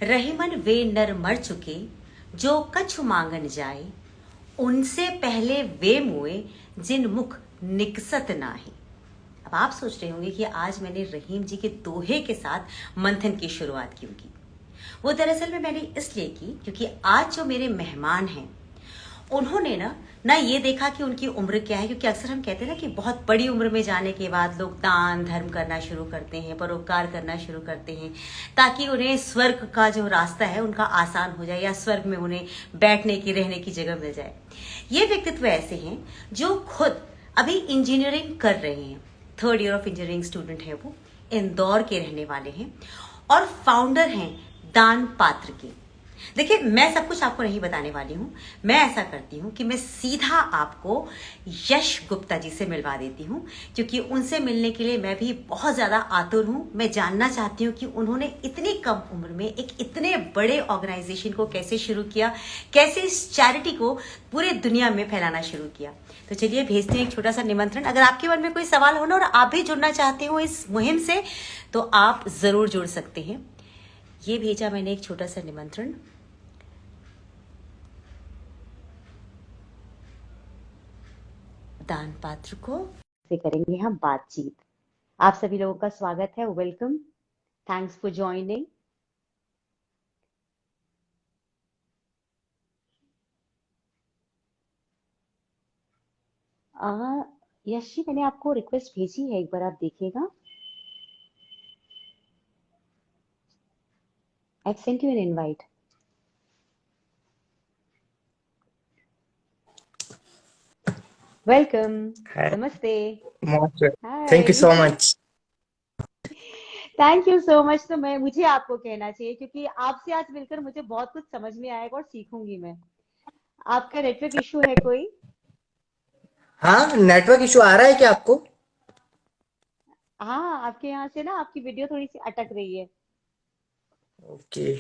रहीमन वे नर मर चुके जो कछु मांगन जाए, उनसे पहले वे मुए जिन मुख निकसत नाहे। अब आप सोच रहे होंगे कि आज मैंने रहीम जी के दोहे के साथ मंथन की शुरुआत क्यों की। वो दरअसल में मैंने इसलिए की क्योंकि आज जो मेरे मेहमान हैं उन्होंने ना ये देखा कि उनकी उम्र क्या है, क्योंकि अक्सर हम कहते हैं ना कि बहुत बड़ी उम्र में जाने के बाद लोग दान धर्म करना शुरू करते हैं, परोपकार करना शुरू करते हैं, ताकि उन्हें स्वर्ग का जो रास्ता है उनका आसान हो जाए या स्वर्ग में उन्हें बैठने की रहने की जगह मिल जाए। ये व्यक्तित्व ऐसे हैं जो खुद अभी इंजीनियरिंग कर रहे हैं, 3rd year of engineering student है, वो इंदौर के रहने वाले हैं और फाउंडर हैं दान पात्र के। देखिए, मैं सब कुछ आपको नहीं बताने वाली हूं। मैं ऐसा करती हूं कि मैं सीधा आपको यश गुप्ता जी से मिलवा देती हूं, क्योंकि उनसे मिलने के लिए मैं भी बहुत ज्यादा आतुर हूं। मैं जानना चाहती हूं कि उन्होंने इतनी कम उम्र में एक इतने बड़े ऑर्गेनाइजेशन को कैसे शुरू किया, कैसे इस चैरिटी को पूरे दुनिया में फैलाना शुरू किया। तो चलिए भेजते हैं एक छोटा सा निमंत्रण। अगर आपके मन में कोई सवाल हो ना और आप भी जुड़ना चाहते हो इस मुहिम से, तो आप जरूर जुड़ सकते हैं। ये भेजा मैंने एक छोटा सा निमंत्रण। दान पात्र को से करेंगे हम बातचीत। आप सभी लोगों का स्वागत है, welcome, thanks for joining. Yash ji, मैंने आपको रिक्वेस्ट भेजी है, एक बार आप देखिएगा। I sent you an invite. Welcome, Hi, नमस्ते, most thank you hi. so much. Thank you so much. तो मुझे आपको कहना चाहिए, क्योंकि आपसे आज मिलकर मुझे बहुत कुछ समझ में आएगा और सीखूंगी मैं। आपका नेटवर्क इशू है कोई? हाँ, नेटवर्क इशू आ रहा है क्या आपको? हाँ, आपके यहाँ से ना आपकी वीडियो थोड़ी सी अटक रही है। ओके,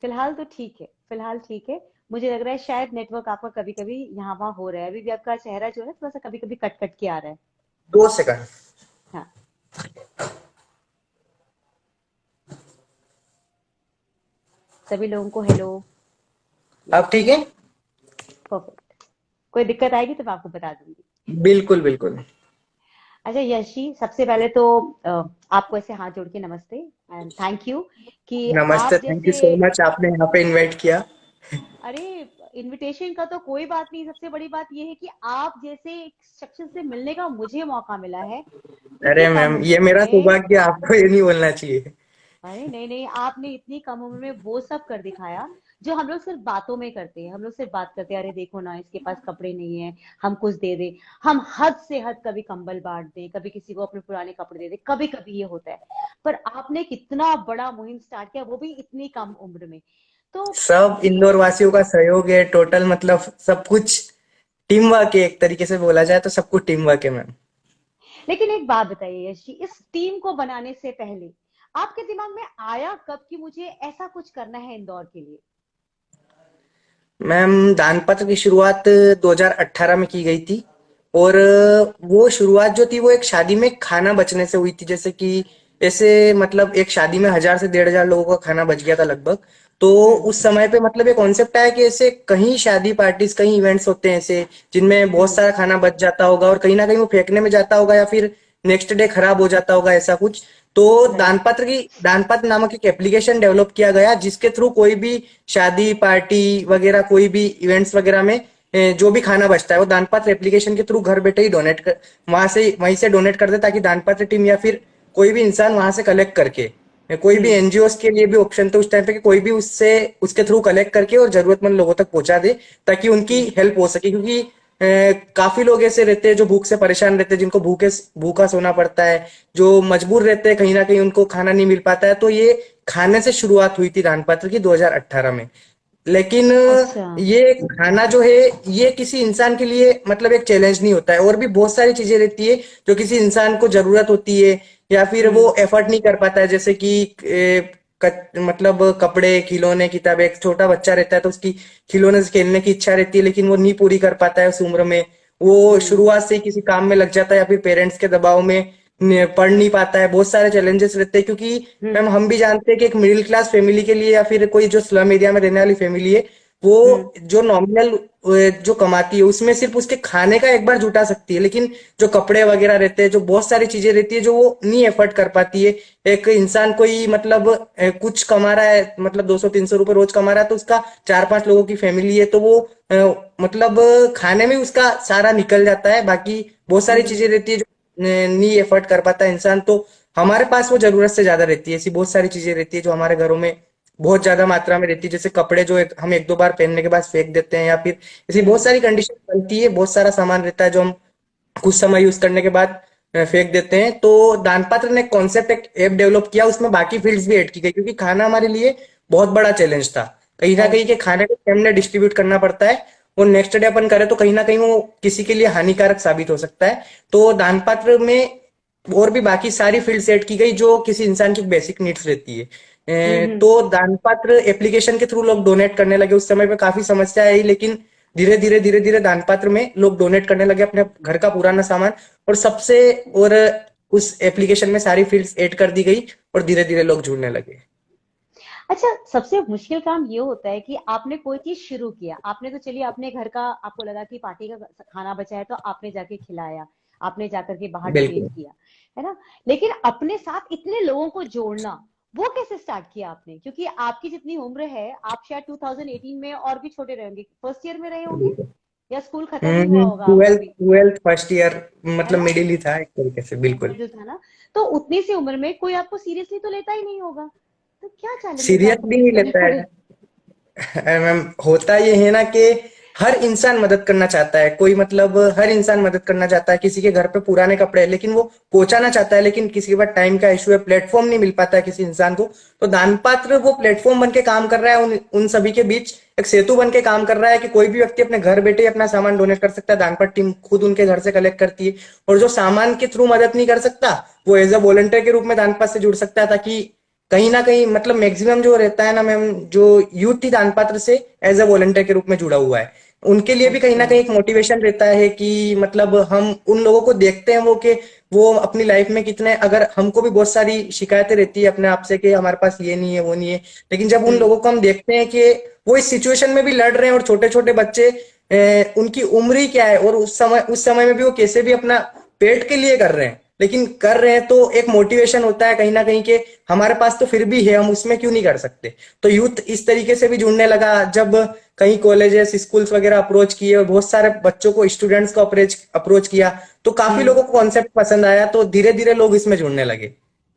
फिलहाल तो ठीक है, फिलहाल ठीक है। मुझे लग रहा है शायद नेटवर्क आपका कभी कभी यहाँ वहाँ हो रहा है। अभी भी आपका चेहरा जो है थोड़ा सा कभी कभी कट कट के आ रहा है। 2 सेकंड। हाँ, सभी लोगों को हेलो। अब ठीक है? परफेक्ट। कोई दिक्कत आएगी तो मैं आपको बता दूंगी। बिल्कुल बिल्कुल। अच्छा यशी, सबसे पहले तो आपको ऐसे हाथ जोड़ के नमस्ते एंड थैंक यू कि नमस्ते, आप थैंक यू जैसे। सो मच, आपने यहाँ पे इनवाइट किया। अरे, इनविटेशन का तो कोई बात नहीं। सबसे बड़ी बात यह है कि आप जैसे एक शख्स से मिलने का मुझे मौका मिला है इतनी अरे कम मैम, ये उम्र मेरा में। सौभाग्य, आपको ये नहीं बोलना चाहिए। अरे नहीं नहीं, आपने इतनी कम उम्र में वो सब कर दिखाया जो हम लोग सिर्फ बातों में करते हैं। हम लोग सिर्फ बात करते हैं, अरे देखो ना इसके पास कपड़े नहीं है, हम कुछ दे दे। हम हद से हद कभी कंबल बांट दें, कभी किसी को अपने पुराने कपड़े दे दे, कभी कभी ये होता है। पर आपने कितना बड़ा मुहिम स्टार्ट किया, वो भी इतनी कम उम्र में। तो सब ये इंदौर वासियों का सहयोग है, टोटल मतलब सब कुछ टीम वर्क है। एक तरीके से बोला जाए तो सब कुछ टीम वर्क है मैम। लेकिन एक बात बताइए यश जी, इस टीम को बनाने से पहले आपके दिमाग में आया कब कि मुझे ऐसा कुछ करना है इंदौर के लिए? मैम, दानपत्र की शुरुआत 2018 में की गई थी। और वो शुरुआत जो थी वो एक शादी में खाना बचने से हुई थी। जैसे कि ऐसे मतलब एक शादी में 1000 से 1500 लोगों का खाना बच गया था लगभग। तो हम्म उस समय पे मतलब ये कॉन्सेप्ट आया कि ऐसे कहीं शादी पार्टीज, कहीं इवेंट्स होते हैं ऐसे जिनमें बहुत हम्म सारा खाना बच जाता होगा और कहीं ना कहीं वो फेंकने में जाता होगा या फिर नेक्स्ट डे खराब हो जाता होगा, ऐसा कुछ। तो राइट। दानपत्र नामक एक एप्लीकेशन डेवलप किया गया जिसके थ्रू कोई भी शादी पार्टी वगैरह, कोई भी इवेंट्स वगैरह में जो भी खाना बचता है वो दानपत्र एप्लीकेशन के थ्रू घर बैठे ही डोनेट कर, वहीं से डोनेट कर दे, ताकि दानपत्र टीम या फिर कोई भी इंसान वहां से कलेक्ट करके, कोई भी हम्म एनजीओ के लिए भी ऑप्शन था उस टाइम पे कि कोई भी उससे उसके थ्रू कलेक्ट करके और जरूरतमंद लोगों तक पहुंचा दे, ताकि उनकी हम्म हेल्प हो सके। क्योंकि काफी लोग ऐसे रहते हैं जो भूख से परेशान रहते हैं, जिनको भूखा सोना पड़ता है, जो मजबूर रहते हैं, कहीं ना कहीं उनको खाना नहीं मिल पाता है। तो ये खाने से शुरुआत हुई थी दानपत्र की 2018 में। लेकिन अच्छा। ये खाना जो है ये किसी इंसान के लिए मतलब एक चैलेंज नहीं होता है, और भी बहुत सारी चीजें रहती है जो किसी इंसान को जरूरत होती है या फिर वो हम्म एफर्ट नहीं कर पाता है। जैसे कि मतलब कपड़े, खिलौने, किताबें। एक छोटा बच्चा रहता है तो उसकी खिलौने से खेलने की इच्छा रहती है, लेकिन वो नहीं पूरी कर पाता है उस उम्र में। वो हम्म शुरुआत से ही किसी काम में लग जाता है या फिर पेरेंट्स के दबाव में पढ़ नहीं पाता है, बहुत सारे चैलेंजेस रहते हैं, क्योंकि मैम हम भी जानते हैं कि एक मिडिल क्लास फैमिली के लिए या फिर कोई जो स्लम एरिया में रहने वाली फैमिली है, हम्म। वो जो नॉमिनल जो कमाती है उसमें सिर्फ उसके खाने का एक बार जुटा सकती है, लेकिन जो कपड़े वगैरह रहते हैं, जो बहुत सारी चीजें रहती है जो वो नहीं एफर्ट कर पाती है। एक इंसान कोई मतलब कुछ कमा रहा है, मतलब 200-300 रुपए रोज कमा रहा है, तो उसका 4-5 लोगों की फैमिली है, तो वो मतलब खाने में उसका सारा निकल जाता है। बाकी बहुत सारी हम्म। चीजें रहती है जो नहीं एफर्ट कर पाता इंसान, तो हमारे पास वो जरूरत से ज्यादा रहती है। ऐसी बहुत सारी चीजें रहती है जो हमारे घरों में बहुत ज्यादा मात्रा में रहती है, जैसे कपड़े जो हम एक दो बार पहनने के बाद फेंक देते हैं, या फिर ऐसी बहुत हम्म। सारी कंडीशन बनती है, बहुत सारा सामान रहता है जो हम कुछ समय यूज करने के बाद फेंक देते हैं। तो दानपात्र ने कॉन्सेप्ट एक ऐप डेवलप किया, उसमें बाकी फील्ड्स भी ऐड की गई, क्योंकि खाना हमारे लिए बहुत बड़ा चैलेंज था कहीं ना है। कहीं के खाने को हमने डिस्ट्रीब्यूट करना पड़ता है, और नेक्स्ट डे अपन करें तो कहीं ना कहीं वो किसी के लिए हानिकारक साबित हो सकता है। तो दानपात्र में और भी बाकी सारी फील्ड सेट की गई जो किसी इंसान की बेसिक नीड्स रहती है। हम्म। तो दानपात्र एप्लीकेशन के थ्रू लोग डोनेट करने लगे, उस समय पे काफी समस्या आई, लेकिन धीरे धीरे दानपात्र में लोग डोनेट करने लगे अपने घर का पुराना सामान, और सबसे और उस एप्लीकेशन में सारी फील्ड्स ऐड कर दी गई, और धीरे धीरे लोग जुड़ने लगे। अच्छा, सबसे मुश्किल काम ये होता है कि आपने कोई चीज शुरू किया, आपने तो चलिए अपने घर का, आपको लगा कि पार्टी का खाना बचा है तो आपने जाके खिलाया, आपने जाकर के बाहर डोनेट बिल्कुल। किया, है ना। लेकिन अपने साथ इतने लोगों को जोड़ना, वो कैसे स्टार्ट किया आपने? क्योंकि आपकी जितनी उम्र है, आप शायद 2018 में और भी छोटे रहे होंगे, फर्स्ट ईयर में रहे होंगे, या स्कूल खत्म ही हुआ होगा आपका ट्वेल्थ भी, ट्वेल्थ फर्स्ट ईयर, है मतलब ना। मिडिल ही था एक तरीके से, बिल्कुल। मिडिल था ना। तो उतनी सी उम्र में कोई आपको सीरियसली तो लेता ही नहीं होगा, तो क्या चैलेंजेस सीरियस आपको भी फेस नहीं करने लेता पड़े? है मैम। होता ये है ना कि हर इंसान मदद करना चाहता है, कोई मतलब हर इंसान मदद करना चाहता है। किसी के घर पे पुराने कपड़े हैं लेकिन वो पहुंचाना चाहता है, लेकिन किसी के पास टाइम का इशू है, प्लेटफॉर्म नहीं मिल पाता है किसी इंसान को। तो दानपात्र वो प्लेटफॉर्म बन के काम कर रहा है, उन उन सभी के बीच एक सेतु बन के काम कर रहा है, कि कोई भी व्यक्ति अपने घर बैठे ही अपना सामान डोनेट कर सकता है। दानपात्र टीम खुद उनके घर से कलेक्ट करती है, और जो सामान के थ्रू मदद नहीं कर सकता, वो एज अ वॉलंटियर के रूप में दानपात्र से जुड़ सकता है, ताकि कहीं ना कहीं मतलब मैक्सिमम जो रहता है ना मैम, जो यूथ ही दानपात्र से एज अ वॉलंटियर के रूप में जुड़ा हुआ है, उनके लिए भी कहीं ना अच्छा। कहीं एक मोटिवेशन रहता है कि मतलब हम उन लोगों को देखते हैं, वो कि वो अपनी लाइफ में कितने, अगर हमको भी बहुत सारी शिकायतें रहती है अपने आप से कि हमारे पास ये नहीं है वो नहीं है, लेकिन जब उन हम्म। लोगों को हम देखते हैं कि वो इस सिचुएशन में भी लड़ रहे हैं, और छोटे छोटे बच्चे उनकी उम्र ही क्या है, और उस समय में भी वो कैसे भी अपना पेट के लिए कर रहे हैं, लेकिन कर रहे हैं, तो एक मोटिवेशन होता है कहीं ना कहीं के हमारे पास तो फिर भी है, हम उसमें क्यों नहीं कर सकते। तो यूथ इस तरीके से भी जुड़ने लगा, जब कई कॉलेजेस स्कूल्स वगैरह अप्रोच किए और बहुत सारे बच्चों को, स्टूडेंट्स को अप्रोच अप्रोच किया, तो काफी हम्म। लोगों को कॉन्सेप्ट पसंद आया, तो धीरे धीरे लोग इसमें जुड़ने लगे।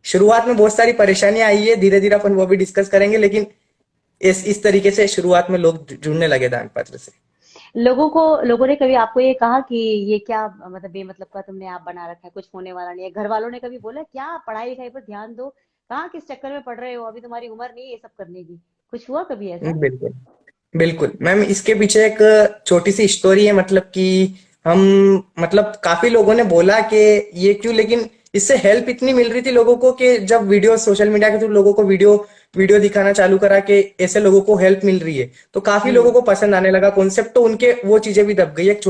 शुरुआत में बहुत सारी परेशानियां आई है, धीरे धीरे अपन वो भी डिस्कस करेंगे, लेकिन इस तरीके से शुरुआत में लोग जुड़ने लगे दान पात्र से। लोगों ने कभी आपको ये कहा कि ये क्या मतलब बेमतलब का तुमने आप बना रखा है, कुछ होने वाला नहीं है? घर वालों ने कभी बोला क्या पढ़ाई लिखाई पर ध्यान दो, कहाँ किस चक्कर में पढ़ रहे हो, अभी तुम्हारी उम्र नहीं है ये सब करने की? कुछ हुआ कभी ऐसा? बिल्कुल। बिल्कुल मैम, इसके पीछे एक छोटी सी स्टोरी है, मतलब कि हम मतलब काफी लोगों ने बोला कि ये क्यों, लेकिन इससे हेल्प इतनी मिल रही थी लोगों को कि जब वीडियो सोशल मीडिया के थ्रू लोगों को वीडियो वीडियो दिखाना चालू करा कि ऐसे लोगों को हेल्प मिल रही है, तो काफी लोगों हम्म। को पसंद आने लगा कॉन्सेप्ट, तो उनके वो चीजें भी दब गई। एक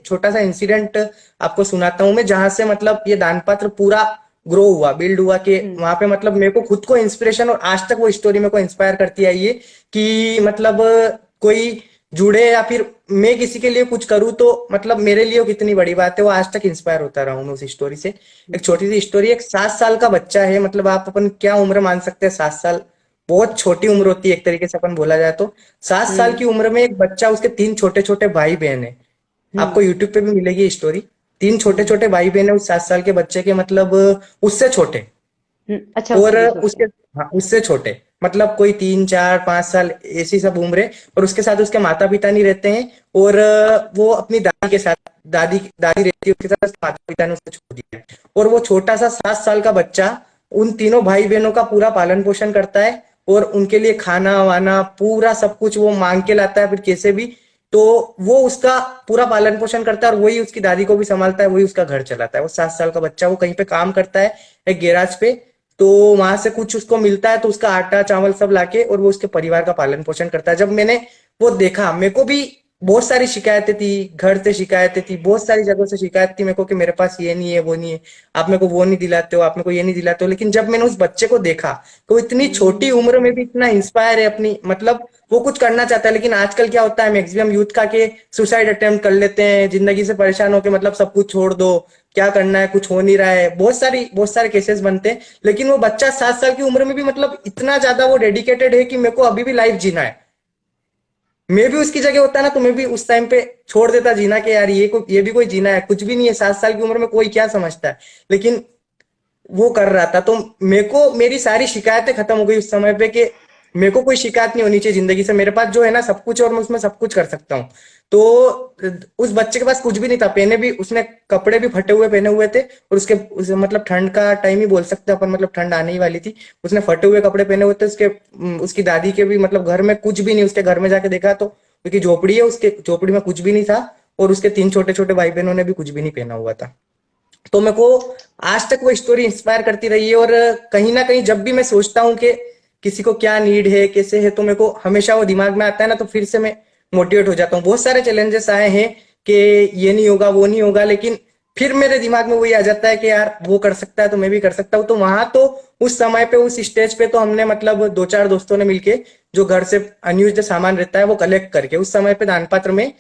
छोटा सा इंसिडेंट आपको सुनाता हूँ मैं, जहां से मतलब ये दान पात्र पूरा ग्रो हुआ, बिल्ड हुआ, कि हम्म। वहां पे मतलब मेरे को खुद को इंस्पिरेशन, और आज तक वो स्टोरी मेरे को इंस्पायर करती आई है कि मतलब कोई जुड़े या फिर मैं किसी के लिए कुछ करूँ, तो मतलब मेरे लिए वो कितनी बड़ी बात है। वो आज तक इंस्पायर होता रहा हूँ मैं उस स्टोरी से। एक छोटी सी स्टोरी, एक 7 साल का बच्चा है, मतलब आप अपन क्या उम्र मान सकते हैं, 7 साल बहुत छोटी उम्र होती है एक तरीके से अपन बोला जाए तो। 7 साल हम्म। की उम्र में एक बच्चा, उसके 3 छोटे छोटे भाई बहन है, हम्म। आपको यूट्यूब पे भी मिलेगी स्टोरी। तीन छोटे हम्म। छोटे भाई बहन है उस 7 साल के बच्चे के, मतलब उससे छोटे, अच्छा, और उससे भी छोटे। उसके, हाँ उससे छोटे, मतलब कोई 3 4 5 साल ऐसी सब उम्र है, और उसके साथ उसके माता पिता नहीं रहते हैं, और वो अपनी दादी के साथ, दादी दादी रहती है उसके साथ, उसके माता पिता ने उसे छोड़ दिया है। और वो छोटा सा 7 साल का बच्चा उन तीनों भाई बहनों का पूरा पालन पोषण करता है, और उनके लिए खाना वाना पूरा सब कुछ वो मांग के लाता है, फिर कैसे भी, तो वो उसका पूरा पालन पोषण करता है, और वही उसकी दादी को भी संभालता है, वही उसका घर चलाता है। वो 7 साल का बच्चा, वो कहीं पे काम करता है एक गैराज पे, तो वहां से कुछ उसको मिलता है, तो उसका आटा चावल सब लाके और वो उसके परिवार का पालन पोषण करता है। जब मैंने वो देखा, मेरे को भी बहुत सारी शिकायतें थी, घर से शिकायतें थी, बहुत सारी जगहों से शिकायत थी मेरे को कि मेरे पास ये नहीं है, वो नहीं है, आप मेरे को वो नहीं दिलाते हो, आप मेरे को ये नहीं दिलाते हो। लेकिन जब मैंने उस बच्चे को देखा तो इतनी छोटी उम्र में भी इतना इंस्पायर है अपनी, मतलब वो कुछ करना चाहता है। लेकिन आजकल क्या होता है, मैक्सिमम यूथ का के सुसाइड अटेम्प्ट कर लेते हैं, जिंदगी से परेशान होकर मतलब सब कुछ छोड़ दो, क्या करना है, कुछ हो नहीं रहा है, बहुत सारे केसेस बनते हैं। लेकिन वो बच्चा 7 साल की उम्र में भी मतलब इतना ज्यादा वो डेडिकेटेड है कि मेरे को अभी भी लाइफ जीना है। मैं भी उसकी जगह होता ना तो मैं भी उस टाइम पे छोड़ देता जीना कि यार ये भी कोई जीना है, कुछ भी नहीं है, 7 साल की उम्र में कोई क्या समझता है। लेकिन वो कर रहा था, तो मेरे को मेरी सारी शिकायतें खत्म हो गई उस समय पे कि मेरे को कोई शिकायत नहीं होनी चाहिए जिंदगी से, मेरे पास जो है ना सब कुछ, और मैं उसमें सब कुछ कर सकता हूँ। तो उस बच्चे के पास कुछ भी नहीं था, पहने भी उसने कपड़े भी फटे हुए पहने हुए थे, और मतलब ठंड का टाइम ही बोल सकते हैं अपन, मतलब ठंड आने ही वाली थी। उसने फटे हुए कपड़े पहने हुए थे, उसकी दादी के भी मतलब घर में कुछ भी नहीं, उसके घर में जाके देखा तो क्योंकि झोपड़ी है, उसके झोपड़ी में कुछ भी नहीं था, और उसके 3 छोटे छोटे भाई बहनों ने भी कुछ भी नहीं पहना हुआ था। तो मेरे को आज तक वो स्टोरी इंस्पायर करती रही है, और कहीं ना कहीं जब भी मैं सोचता हूँ कि किसी को क्या नीड है, कैसे है, तो मेरे को हमेशा वो दिमाग में आता है ना, तो फिर से मैं मोटिवेट हो जाता हूँ। बहुत सारे चैलेंजेस आए हैं कि ये नहीं होगा, वो नहीं होगा, लेकिन फिर मेरे दिमाग में वही आ जाता है कि यार वो कर सकता है तो मैं भी कर सकता हूँ। तो वहां तो उस समय पे उस स्टेज पे तो हमने मतलब 2-4 दोस्तों ने मिलके जो घर से अनयूज्ड सामान रहता है वो कलेक्ट करके, उस समय पे दान पात्र में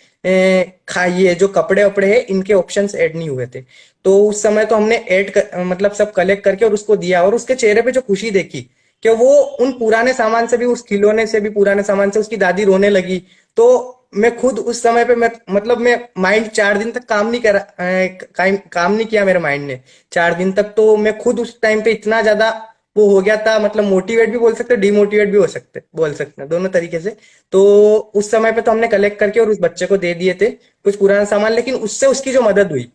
खाइए जो कपड़े वपड़े है इनके ऑप्शंस ऐड नहीं हुए थे। तो उस समय तो हमने मतलब सब कलेक्ट करके और उसको दिया, और उसके चेहरे पे जो खुशी देखी कि वो उन पुराने सामान से भी, उस खिलौने से भी, पुराने सामान से उसकी दादी रोने लगी। तो मैं खुद उस समय पे मैं माइंड 4 दिन तक काम नहीं करा, काम नहीं किया मेरे माइंड ने 4 दिन तक। तो मैं खुद उस टाइम पे इतना ज्यादा वो हो गया था, मतलब मोटिवेट भी बोल सकते, डिमोटिवेट भी बोल सकते हैं, दोनों तरीके से। तो उस समय पे तो हमने कलेक्ट करके और उस बच्चे को दे दिए थे कुछ पुराना सामान, लेकिन उससे उसकी जो मदद हुई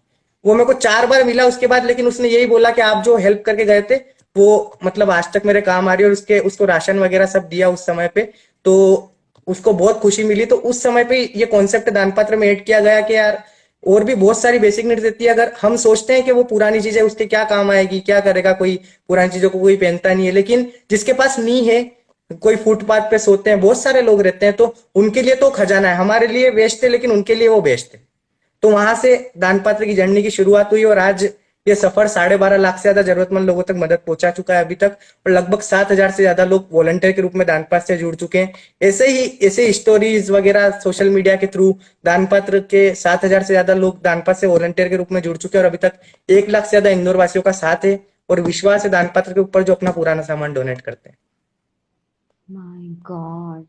वो मेरे को 4 बार मिला उसके बाद। लेकिन उसने यही बोला कि आप जो हेल्प करके गए थे वो मतलब आज तक मेरे काम आ रही है, और उसको राशन वगैरह सब दिया उस समय पे। तो उसको बहुत खुशी मिली। तो उस समय पे ये कॉन्सेप्ट दान पात्र में ऐड किया गया कि यार और भी बहुत सारी बेसिक नीड्स देती है, अगर हम सोचते हैं कि वो पुरानी चीजें उसके क्या काम आएगी, क्या करेगा, कोई पुरानी चीजों को कोई पहनता नहीं है, लेकिन जिसके पास नहीं है, कोई फुटपाथ पे सोते हैं, बहुत सारे लोग रहते हैं, तो उनके लिए तो खजाना है, हमारे लिए वेस्ट है लेकिन उनके लिए वो बेस्ट है। तो वहां से दान पात्र की जर्नी की शुरुआत हुई, और आज ये सफर 12.5 लाख से ज्यादा जरूरतमंद लोगों तक मदद पहुंचा चुका है अभी तक, और लगभग 7,000 से ज्यादा लोग वॉलंटियर के रूप में दान पात्र से जुड़ चुके हैं। ऐसे स्टोरीज वगैरह सोशल मीडिया के थ्रू दान पात्र के 7,000 से ज्यादा लोग दान पात्र से वॉलंटियर के रूप में जुड़ चुके हैं, और अभी तक 1 लाख से ज्यादा इंदौर वासियों का साथ है और विश्वास है दान पात्र के ऊपर, जो अपना पुराना सामान डोनेट करते हैं। माय गॉड,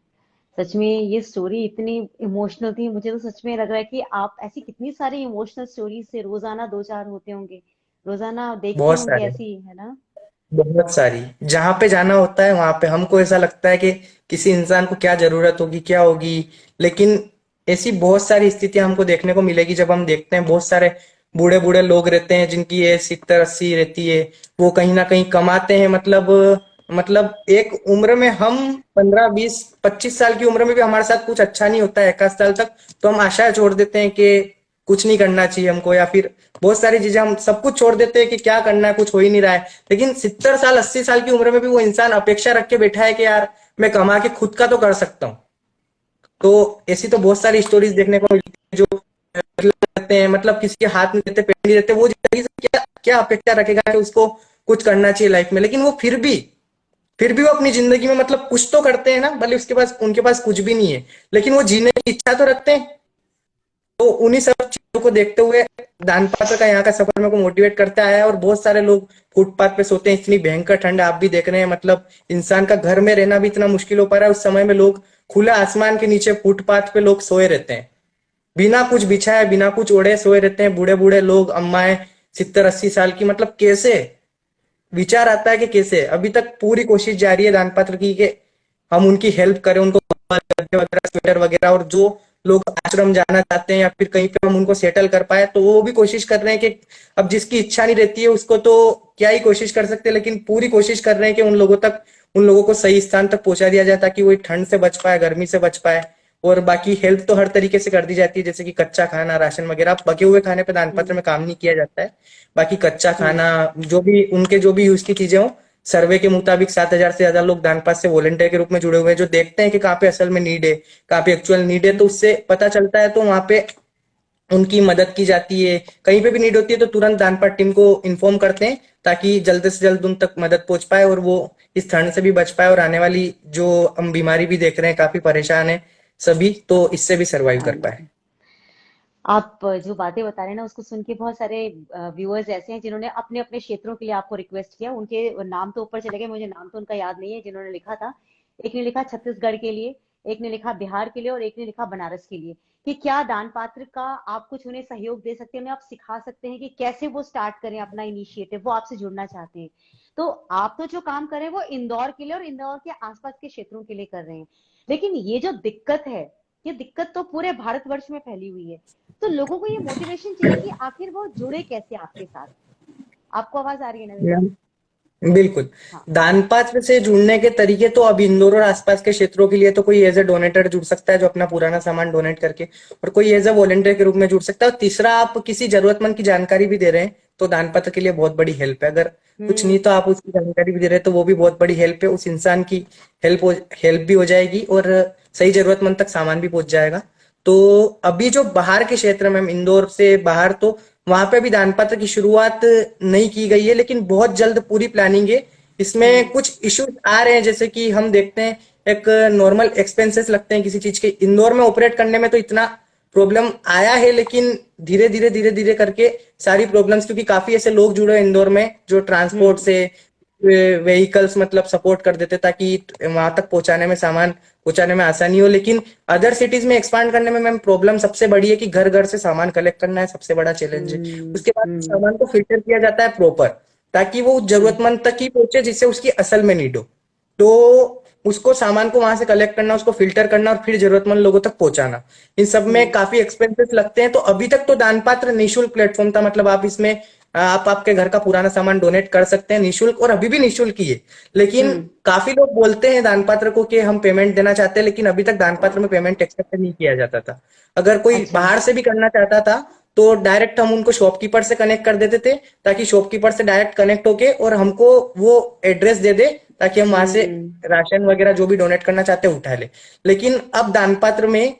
सच में ये स्टोरी इतनी इमोशनल थी, मुझे तो सच में लग रहा है कि आप ऐसी कितनी सारी इमोशनल स्टोरी से रोजाना दो चार होते होंगे, रोजाना देखते बहुत होंगे सारे, ऐसी, है ना? बहुत सारी, जहां पे जाना होता है वहां पे हमको ऐसा लगता है कि किसी इंसान को क्या जरूरत होगी, क्या होगी। लेकिन ऐसी बहुत सारी स्थितियां हमको देखने को मिलेगी जब हम देखते हैं बहुत सारे बूढ़े बूढ़े लोग रहते हैं जिनकी एज 70-80 रहती है। वो कहीं ना कहीं कमाते हैं, मतलब एक उम्र में हम 15-20-25 साल की उम्र में भी हमारे साथ कुछ अच्छा नहीं होता है 1 आध साल तक, तो हम आशा छोड़ देते हैं कि कुछ नहीं करना चाहिए हमको, या फिर बहुत सारी चीजें हम सब कुछ छोड़ देते हैं कि क्या करना है, कुछ हो ही नहीं रहा है। लेकिन 70 साल 80 साल की उम्र में भी वो इंसान अपेक्षा रख के बैठा है कि यार मैं कमा के खुद का तो कर सकता हूँ। तो ऐसी तो बहुत सारी स्टोरीज देखने को मिलती है, जो रहते हैं मतलब किसी के हाथ में रहते पैर नहीं रहते, वो जिंदगी से क्या क्या अपेक्षा रखेगा कि उसको कुछ करना चाहिए लाइफ में, लेकिन वो फिर भी वो अपनी जिंदगी में मतलब कुछ तो करते हैं ना, भले उनके पास कुछ भी नहीं है, लेकिन वो जीने की इच्छा तो रखते हैं। तो उन्हीं सब चीजों को देखते हुए दान पात्र का यहाँ का सफर मेरे को मोटिवेट करता है। और बहुत सारे लोग फुटपाथ पे सोते हैं, इतनी भयंकर ठंड आप भी देख रहे हैं, मतलब इंसान का घर में रहना भी इतना मुश्किल हो पा रहा है, उस समय में लोग खुला आसमान के नीचे फुटपाथ पे लोग सोए रहते हैं, बिना कुछ बिछाए बिना कुछ ओढ़े सोए रहते हैं, बूढ़े बूढ़े लोग, अम्माएं 70-80 साल की, मतलब कैसे विचार आता है कि कैसे। अभी तक पूरी कोशिश जारी है दान पात्र की कि हम उनकी हेल्प करें, उनको गद्दे वगैरह, स्वेटर वगैरह, और जो लोग आश्रम जाना चाहते हैं या फिर कहीं पे हम उनको सेटल कर पाए तो वो भी कोशिश कर रहे हैं कि अब जिसकी इच्छा नहीं रहती है उसको तो क्या ही कोशिश कर सकते हैं, लेकिन पूरी कोशिश कर रहे हैं कि उन लोगों को सही स्थान तक पहुंचा दिया जाए, ताकि वो ठंड से बच पाए, गर्मी से बच पाए। और बाकी हेल्प तो हर तरीके से कर दी जाती है, जैसे कि कच्चा खाना, राशन वगैरह। पके हुए खाने पे दान पत्र हम्म। में काम नहीं किया जाता है, बाकी कच्चा हम्म। खाना, जो भी यूज की चीजें हो, सर्वे के मुताबिक 7,000 से ज्यादा लोग दान पात्र से वॉलंटियर के रूप में जुड़े हुए हैं, जो देखते हैं कि कहाँ पे असल में नीड है, कहाँ पे एक्चुअल नीड है, तो उससे पता चलता है, तो वहां पे उनकी मदद की जाती है। कहीं पे भी नीड होती है तो तुरंत दान पात्र टीम को इन्फॉर्म करते हैं, ताकि जल्द से जल्द उन तक मदद पहुंच पाए और वो इस ठंड से भी बच पाए, और आने वाली जो हम बीमारी भी देख रहे हैं, काफी परेशान है सभी, तो इससे भी सरवाइव हाँ कर पाए। जी। आप जो बातें बता रहे हैं ना, उसको सुन के बहुत सारे व्यूअर्स ऐसे हैं जिन्होंने अपने अपने क्षेत्रों के लिए आपको रिक्वेस्ट किया। उनके नाम तो ऊपर चले गए, मुझे नाम तो उनका याद नहीं है जिन्होंने लिखा था। एक ने लिखा छत्तीसगढ़ के लिए, एक ने लिखा बिहार के लिए, और एक ने लिखा बनारस के लिए। कि क्या दान पात्र का आप कुछ उन्हें सहयोग दे सकते हैं, उन्हें आप सिखा सकते हैं कि कैसे वो स्टार्ट करें अपना इनिशिएटिव, वो आपसे जुड़ना चाहते हैं। तो आप तो जो काम कर रहे हैं वो इंदौर के लिए और इंदौर के आसपास के क्षेत्रों के लिए कर रहे हैं, लेकिन ये जो दिक्कत है, ये दिक्कत तो पूरे भारतवर्ष में फैली हुई है। तो लोगों को ये मोटिवेशन चाहिए कि आखिर वो जुड़े कैसे आपके साथ। आपको आवाज आ रही है नवीन जी? बिल्कुल। हाँ। दान पात्र से जुड़ने के तरीके तो अब इंदौर और आसपास के क्षेत्रों के लिए तो कोई एज ए डोनेटर जुड़ सकता है जो अपना पुराना सामान डोनेट करके, और कोई एज ए वॉलंटियर के रूप में जुड़ सकता है, और तीसरा आप किसी जरूरतमंद की जानकारी भी दे रहे हैं तो दान पात्र के लिए बहुत बड़ी हेल्प है। अगर कुछ नहीं हम्म। तो आप उसकी जानकारी भी दे रहे हैं तो वो भी बहुत बड़ी हेल्प है, उस इंसान की हेल्प भी हो जाएगी, और सही जरूरतमंद तक सामान भी पहुंच जाएगा। तो अभी जो बाहर के क्षेत्र में, हम इंदौर से बाहर, तो वहां पे भी दान पात्र की शुरुआत नहीं की गई है, लेकिन बहुत जल्द पूरी प्लानिंग है। इसमें हम्म। कुछ इश्यूज आ रहे हैं, जैसे कि हम देखते हैं एक नॉर्मल एक्सपेंसेस लगते हैं किसी चीज के, इंदौर में ऑपरेट करने में तो इतना प्रॉब्लम आया है, लेकिन धीरे धीरे करके सारी प्रॉब्लम्स, क्योंकि काफी ऐसे लोग जुड़े हैं इंदौर में जो ट्रांसपोर्ट हम्म। से व्हीकल्स मतलब सपोर्ट कर देते ताकि वहां तक पहुंचाने में, सामान पहुंचाने में आसानी हो। लेकिन अदर सिटीज में एक्सपांड करने में मैम प्रॉब्लम सबसे बड़ी है कि घर घर से सामान कलेक्ट करना है, सबसे बड़ा चैलेंज है। हम्म। उसके बाद हम्म। सामान को फिल्टर किया जाता है प्रॉपर, ताकि वो हम्म। जरूरतमंद तक ही पहुंचे जिससे उसकी असल में नीड हो। तो उसको सामान को वहां से कलेक्ट करना, उसको फिल्टर करना, और फिर जरूरतमंद लोगों तक पहुंचाना, इन सब में हम्म। काफी एक्सपेंसेस लगते हैं। तो अभी तक तो दान पात्र निःशुल्क प्लेटफॉर्म था, मतलब आप इसमें आप आपके घर का पुराना सामान डोनेट कर सकते हैं निःशुल्क, और अभी भी निःशुल्क ही है। लेकिन हम्म। काफी लोग बोलते हैं दान पात्र को कि हम पेमेंट देना चाहते हैं, लेकिन अभी तक दान पात्र में पेमेंट एक्सेप्ट नहीं किया जाता था। अगर कोई अच्छा। बाहर से भी करना चाहता था तो डायरेक्ट हम उनको शॉपकीपर से कनेक्ट कर देते थे, ताकि शॉपकीपर से डायरेक्ट कनेक्ट होके और हमको वो एड्रेस दे दे, ताकि हम वहां से हम्म। राशन वगैरह जो भी डोनेट करना चाहते हैं उठा ले। लेकिन अब दान पात्र में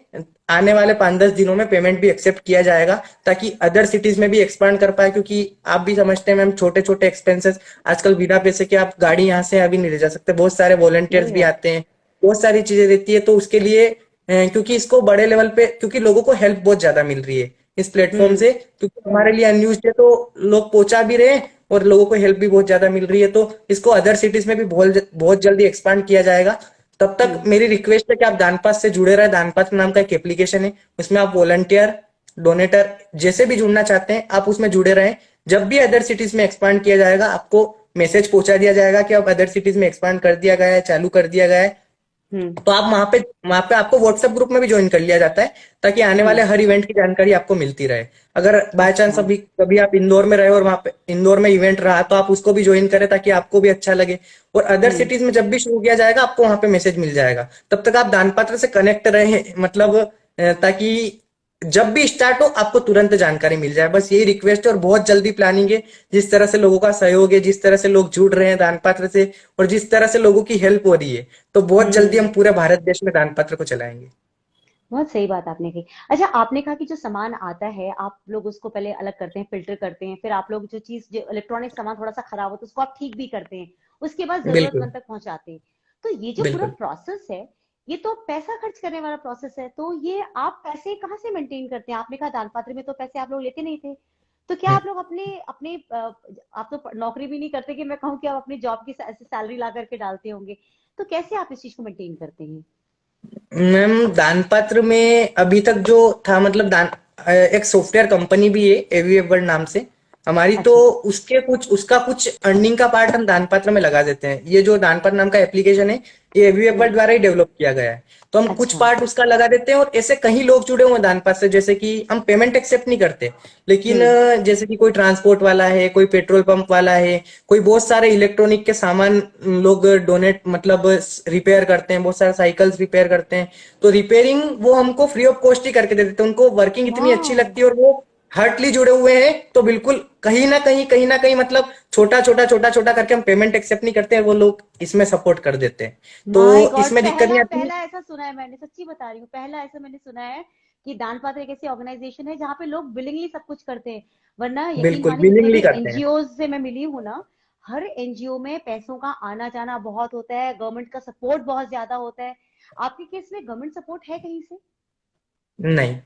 आने वाले 5-10 दिनों में पेमेंट भी एक्सेप्ट किया जाएगा, ताकि अदर सिटीज में भी एक्सपांड कर पाए, क्योंकि आप भी समझते हैं मैम, छोटे छोटे एक्सपेंसेस आजकल बिना पैसे के आप गाड़ी यहाँ से अभी नहीं ले जा सकते, बहुत सारे वॉलंटियर्स सही भी है। आते हैं, बहुत सारी चीजें रहती है। तो उसके लिए क्योंकि इसको बड़े लेवल पे, क्योंकि लोगों को हेल्प बहुत ज्यादा मिल रही है इस प्लेटफॉर्म हम्म। से, क्योंकि हम्म। हमारे लिए अनयूज्ड है तो लोग पहुंचा भी रहे हैं, और लोगों को हेल्प भी बहुत ज्यादा मिल रही है। तो इसको अदर सिटीज में भी बहुत बहुत जल्दी एक्सपांड किया जाएगा। तब तक हम्म। मेरी रिक्वेस्ट है कि आप दानपात्र से जुड़े रहे। दानपात्र नाम का एक एप्लीकेशन है, उसमें आप वॉलंटियर, डोनेटर जैसे भी जुड़ना चाहते हैं आप उसमें जुड़े रहें। जब भी अदर सिटीज में एक्सपांड किया जाएगा आपको मैसेज पहुंचा दिया जाएगा कि अब अदर सिटीज में एक्सपांड कर दिया गया है, चालू कर दिया गया है। हम्म। तो आप वहां पे आपको व्हाट्सएप ग्रुप में भी ज्वाइन कर लिया जाता है, ताकि आने वाले हम्म। हर इवेंट की जानकारी आपको मिलती रहे। अगर बाय चांस अच्छा। अभी कभी आप इंदौर में रहे और वहां पे इंदौर में इवेंट रहा तो आप उसको भी ज्वाइन करें, ताकि आपको भी अच्छा लगे। और अदर हम्म। सिटीज में जब भी शुरू किया जाएगा आपको वहां पे मैसेज मिल जाएगा, तब तक आप दान पात्र से कनेक्ट रहे, मतलब ताकि जब भी स्टार्ट हो आपको तुरंत जानकारी मिल जाए। बस यही रिक्वेस्ट है, और बहुत जल्दी प्लानिंग है। जिस तरह से लोगों का सहयोग है, जिस तरह से लोग जुड़ रहे हैं दान पात्र से, और जिस तरह से लोगों की हेल्प हो रही है, तो बहुत जल्दी हम्म। हम पूरे भारत देश में दान पात्र को चलाएंगे। बहुत सही बात आपने कही। अच्छा, आपने कहा कि जो सामान आता है आप लोग उसको पहले अलग करते हैं, फिल्टर करते हैं, फिर आप लोग जो चीज, जो इलेक्ट्रॉनिक सामान थोड़ा सा खराब हो तो उसको आप ठीक भी करते हैं, उसके बाद बिल्कुल जरूरतमंद तक पहुंचाते हैं। तो ये जो पूरा बिल्कुल। प्रोसेस है, ये तो पैसा खर्च करने वाला प्रोसेस है। तो ये आप पैसे कहाँ से मेंटेन करते हैं? आपने कहा दान पात्र में तो पैसे आप लोग लेते नहीं थे, तो क्या हम्म। आप लोग अपने अपने आप तो नौकरी भी नहीं करते कि मैं कहूँ कि आप अपनी जॉब की सैलरी ला करके डालते होंगे, तो कैसे आप इस चीज को मेंटेन करते हैं? मैम दान पात्र में अभी तक जो था, मतलब एक सॉफ्टवेयर कंपनी भी है एवीएफ वर्ल्ड नाम से हमारी, तो अच्छा। उसका कुछ अर्निंग का पार्ट हम दान पात्र में लगा देते हैं। ये जो दान पात्र नाम का एप्लीकेशन है ये एवीएफ वर्ल्ड हम्म। द्वारा ही डेवलप किया गया है, तो हम कुछ अच्छा। पार्ट उसका लगा देते हैं। और ऐसे कई लोग जुड़े हुए हैं दान पात्र से, जैसे कि हम पेमेंट एक्सेप्ट नहीं करते, लेकिन हम्म। जैसे कि कोई ट्रांसपोर्ट वाला है, कोई पेट्रोल पंप वाला है, कोई बहुत सारे इलेक्ट्रॉनिक के सामान लोग डोनेट मतलब रिपेयर करते हैं, बहुत सारे साइकिल्स रिपेयर करते हैं, तो रिपेयरिंग वो हमको फ्री ऑफ कॉस्ट ही करके दे देते हैं। उनको वर्किंग इतनी अच्छी वाह। लगती है, और वो हार्टली जुड़े हुए हैं, तो बिल्कुल कहीं ना कहीं मतलब छोटा छोटा करके हम पेमेंट एक्सेप्ट नहीं करते हैं, वो लोग इसमें सपोर्ट कर देते हैं, तो माय गॉड, इसमें दिक्कत नहीं पहला आती। पहला ऐसा सुना है मैंने, सच्ची बता रही हूँ, पहला ऐसा मैंने सुना है कि दान पात्र एक ऐसी ऑर्गेनाइजेशन है जहाँ पे लोग विलिंगली सब कुछ करते हैं। वरना यकीन बिल्कुल मानिए जितने विलिंगली भी करते हैं। एनजीओ से मैं मिली हूँ ना, हर एनजीओ में पैसों का आना जाना बहुत होता है, गवर्नमेंट का सपोर्ट बहुत ज्यादा होता है। आपके केस में गवर्नमेंट सपोर्ट है कहीं से? नहीं,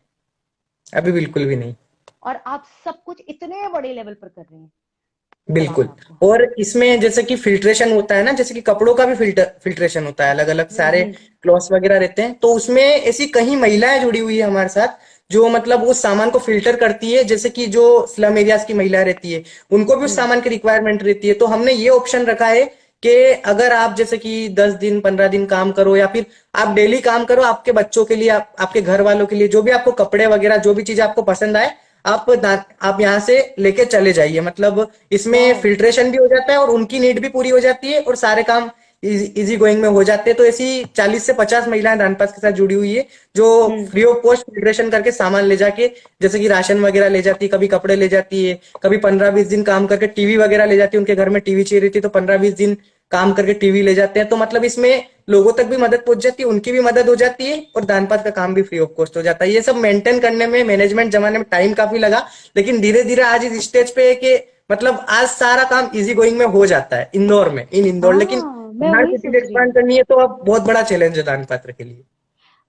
अभी बिल्कुल भी नहीं। और आप सब कुछ इतने बड़े लेवल पर कर रहे हैं, सलाम बिल्कुल। है आपको। और इसमें जैसे कि फिल्ट्रेशन होता है ना, जैसे कि कपड़ों का भी फिल्ट्रेशन होता है, अलग अलग सारे हम्म। क्लॉथ्स वगैरह रहते हैं, तो उसमें ऐसी कई महिलाएं जुड़ी हुई है हमारे साथ, जो मतलब उस सामान को फिल्टर करती है, जैसे कि जो स्लम एरियाज की महिला रहती है, उनको भी उस हम्म। सामान की रिक्वायरमेंट रहती है, तो हमने ये ऑप्शन रखा है कि अगर आप जैसे कि 10 दिन 15 दिन काम करो, या फिर आप डेली काम करो, आपके बच्चों के लिए, आपके घर वालों के लिए, जो भी आपको कपड़े वगैरह जो भी चीज आपको पसंद आए, आप यहाँ से लेके चले जाइए, मतलब इसमें वाह। फिल्ट्रेशन भी हो जाता है और उनकी नीड भी पूरी हो जाती है और सारे काम इजी गोइंग में हो जाते हैं। तो ऐसी 40 से 50 महिलाएं दानपास के साथ जुड़ी हुई है, जो हम्म। फ्री ऑफ कॉस्ट फिल्ट्रेशन करके सामान ले जाके, जैसे कि राशन वगैरह ले जाती है, कभी कपड़े ले जाती है, कभी 15-20 दिन काम करके टीवी वगैरह ले जाती है, उनके घर में टीवी चाहिए रहती है, तो 15-20 दिन काम करके टीवी ले जाते हैं, तो मतलब इसमें लोगों तक भी मदद पहुंच जाती है, उनकी भी मदद हो जाती है और दानपात का काम भी फ्री ऑफ कॉस्ट हो जाता है। ये सब मेंटेन करने में, मैनेजमेंट जमाने में टाइम काफी लगा, लेकिन धीरे धीरे आज इस स्टेज पे है कि मतलब आज सारा काम इजी गोइंग में हो जाता है इंदौर में, इन इंदौर, लेकिन हाँ, मैं बाहर वही सिटी सोच रही एक्सपांड हूँ। करनी है तो अब बहुत बड़ा चैलेंज है दान पात्र के लिए।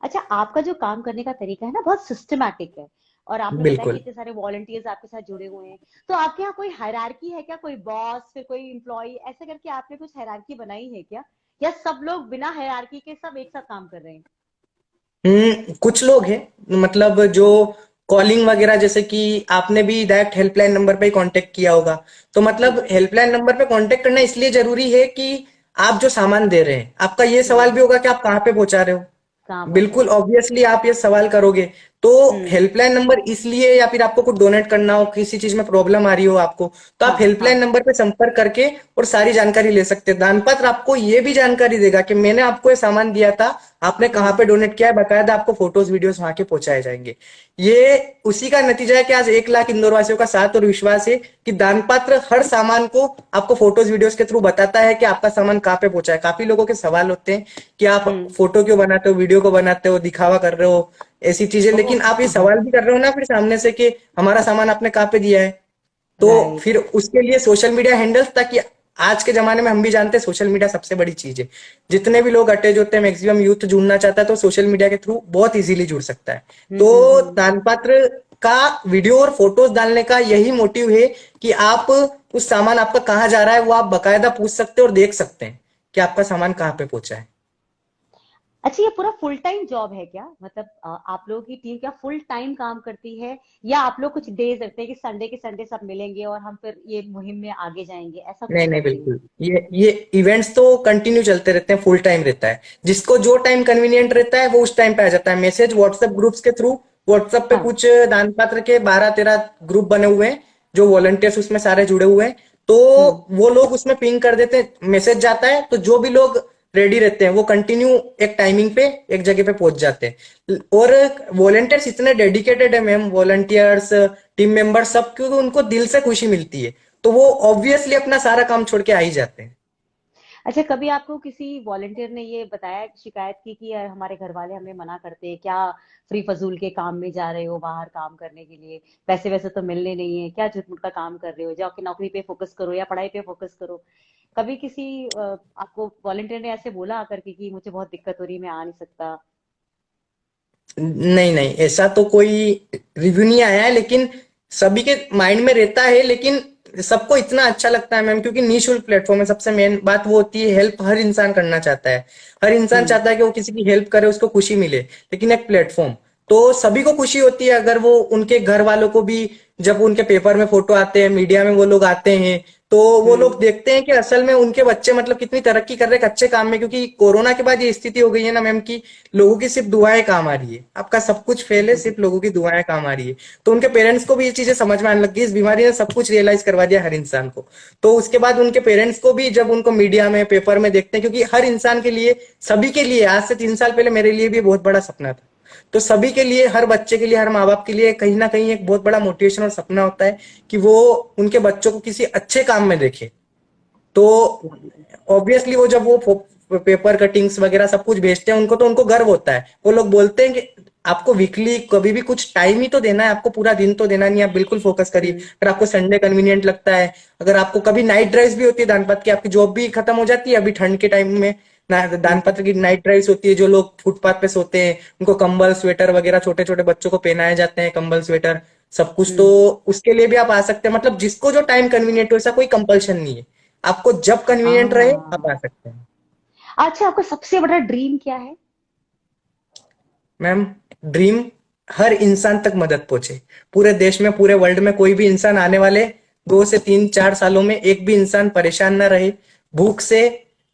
अच्छा, आपका जो काम करने का तरीका है ना, बहुत सिस्टमैटिक है। और आपने बताया कि बिल्कुल। इतने सारे वॉलंटियर्स आपके साथ जुड़े हुए हैं, तो आपके यहाँ कोई हायरार्की है क्या? कोई बॉस, फिर कोई एम्प्लॉय, ऐसे करके आपने कुछ हायरार्की बनाई है क्या? या सब लोग बिना हायरार्की के सब एक साथ काम कर रहे हैं? कुछ लोग हैं मतलब जो कॉलिंग वगैरह, जैसे कि आपने भी डायरेक्ट हेल्पलाइन नंबर पे ही कांटेक्ट किया होगा, तो जी। मतलब हेल्पलाइन नंबर पे कांटेक्ट करना इसलिए जरूरी है कि आप जो सामान दे रहे हैं, आपका ये सवाल हम्म। भी होगा कि आप कहाँ पे पहुंचा रहे हो। कहाँ पहुंचा बिल्कुल रहे हैं? ऑब्वियसली आप ये सवाल करोगे, तो हम्म। हेल्पलाइन नंबर इसलिए, या फिर आपको कुछ डोनेट करना हो, किसी चीज में प्रॉब्लम आ रही हो आपको, तो आप हाँ हाँ। हेल्पलाइन नंबर पे संपर्क करके और सारी जानकारी ले सकते हैं। दानपत्र आपको ये भी जानकारी देगा कि मैंने आपको ये सामान दिया था, आपने कहाँ हम्म। पे डोनेट किया है, बकायदा आपको फोटोज वीडियोस वहां के पहुंचाए जाएंगे। ये उसी का नतीजा है कि आज 1 लाख इंदौर वासियों का साथ और विश्वास है कि दानपात्र हर सामान को आपको फोटोज वीडियोस के थ्रू बताता है कि आपका सामान कहाँ पे पहुंचा है। काफी लोगों के सवाल होते हैं कि आप हम्म। फोटो क्यों बनाते हो, वीडियो को बनाते हो, दिखावा कर रहे हो, ऐसी चीजें, ओह। लेकिन आप ये सवाल भी कर रहे हो ना फिर सामने से कि हमारा सामान आपने कहाँ पे दिया है, तो राइट। फिर उसके लिए सोशल मीडिया हैंडल्स, ताकि आज के जमाने में हम भी जानते हैं सोशल मीडिया सबसे बड़ी चीज है, जितने भी लोग अटैच होते हैं, मैक्सिमम यूथ जुड़ना चाहता है तो सोशल मीडिया के थ्रू बहुत इजीली जुड़ सकता है। तो हम्म। दानपात्र का वीडियो और फोटोज डालने का यही मोटिव है कि आप उस सामान आपका कहाँ जा रहा है वो आप बकायदा पूछ सकते हैं और देख सकते हैं कि आपका सामान कहाँ पे पहुंचा है। अच्छा, ये पूरा फुल टाइम जॉब है क्या? मतलब आप लोगों की टीम क्या फुल टाइम काम करती है, या आप लोग कुछ डेज रखते हैं कि संडे के संडे सब मिलेंगे और हम फिर ये मुहिम में आगे जाएंगे, ऐसा कुछ नहीं नहीं, करते हैं? बिल्कुल ये इवेंट्स तो कंटिन्यू चलते रहते हैं, फुल टाइम रहता है, जिसको जो टाइम कन्वीनियंट रहता है वो उस टाइम पे आ जाता है। मैसेज व्हाट्सएप ग्रुप्स के थ्रू, व्हाट्सएप पे हाँ। कुछ दान पात्र के 12-13 ग्रुप बने हुए हैं, जो वॉलंटियर्स उसमें सारे जुड़े हुए हैं, तो हम्म। वो लोग उसमें पिंग कर देते हैं, मैसेज जाता है, तो जो भी लोग रेडी रहते हैं वो कंटिन्यू एक टाइमिंग पे एक जगह पे पहुंच जाते हैं। और वॉलंटियर्स इतने डेडिकेटेड है मैम, वॉलंटियर्स, टीम मेंबर सब, क्योंकि उनको दिल से खुशी मिलती है, तो वो ऑब्वियसली अपना सारा काम छोड़ के आ ही जाते हैं। अच्छा, कभी आपको किसी वॉलंटियर ने ये बताया, शिकायत की कि यार हमारे घर वाले हमें मना करते हैं, क्या फ्री फजूल के काम में जा रहे हो बाहर काम करने के लिए, पैसे वैसे तो मिलने नहीं है, क्या झूठ मूठ का काम कर रहे हो, जाओ कि नौकरी पे फोकस करो या पढ़ाई पे फोकस करो? कभी किसी आपको वॉलंटियर ने ऐसे बोला आकर के कि मुझे बहुत दिक्कत हो रही है, मैं आ नहीं सकता? नहीं नहीं, ऐसा तो कोई रिव्यू नहीं आया है, लेकिन सभी के माइंड में रहता है, लेकिन सबको इतना अच्छा लगता है मैम, क्योंकि निःशुल्क प्लेटफॉर्म है। सबसे मेन बात वो होती है, हेल्प हर इंसान करना चाहता है, हर इंसान हम्म। चाहता है कि वो किसी की हेल्प करे, उसको खुशी मिले, लेकिन एक प्लेटफॉर्म, तो सभी को खुशी होती है अगर वो उनके घर वालों को भी, जब उनके पेपर में फोटो आते हैं, मीडिया में वो लोग आते हैं, तो वो लोग हम्म। देखते हैं कि असल में उनके बच्चे मतलब कितनी तरक्की कर रहे हैं एक अच्छे काम में, क्योंकि कोरोना के बाद ये स्थिति हो गई है ना मैम कि लोगों की सिर्फ दुआएं काम आ रही है, आपका सब कुछ फेल है, सिर्फ लोगों की दुआएं काम आ रही है। तो उनके पेरेंट्स को भी ये चीजें समझ में आने लग गई, इस बीमारी ने सब कुछ रियलाइज करवा दिया हर इंसान को। तो उसके बाद उनके पेरेंट्स को भी जब उनको मीडिया में पेपर में देखते हैं, क्योंकि हर इंसान के लिए, सभी के लिए, आज से 3 साल पहले मेरे लिए भी बहुत बड़ा सपना था तो सभी के लिए, हर बच्चे के लिए, हर माँ बाप के लिए कहीं ना कहीं एक बहुत बड़ा मोटिवेशन और सपना होता है कि वो उनके बच्चों को किसी अच्छे काम में देखे। तो बिल्कुल। ऑब्वियसली वो जब वो पेपर कटिंग्स वगैरह सब कुछ भेजते हैं उनको, तो उनको गर्व होता है। वो लोग बोलते हैं कि आपको वीकली कभी भी कुछ टाइम ही तो देना है, आपको पूरा दिन तो देना नहीं है, आप बिल्कुल फोकस करिए। हम्म। अगर आपको संडे कन्वीनियंट लगता है, अगर आपको कभी नाइट ड्राइव्स भी होती है दानपत की, आपकी जॉब भी खत्म हो जाती है अभी ठंड के टाइम में, हम्म। दानपत्र की नाइट ड्राइव्स होती है, जो लोग फुटपाथ पे सोते हैं उनको कंबल स्वेटर वगैरह छोटे छोटे बच्चों को पहनाए जाते हैं, कंबल स्वेटर सब कुछ। तो हम्म। उसके लिए भी आप आ सकते हैं, मतलब जिसको जो टाइम कन्वीनियंट हो, ऐसा कोई कंपल्शन नहीं है। आपको जब कन्वीनियंट रहे आप आ हाँ। सकते हैं। अच्छा, आपका सबसे बड़ा ड्रीम क्या है? मैम, ड्रीम हर इंसान तक मदद पहुंचे। पूरे देश में, पूरे वर्ल्ड में कोई भी इंसान आने वाले 2 से 3 4 सालों में एक भी इंसान परेशान ना रहे भूख से,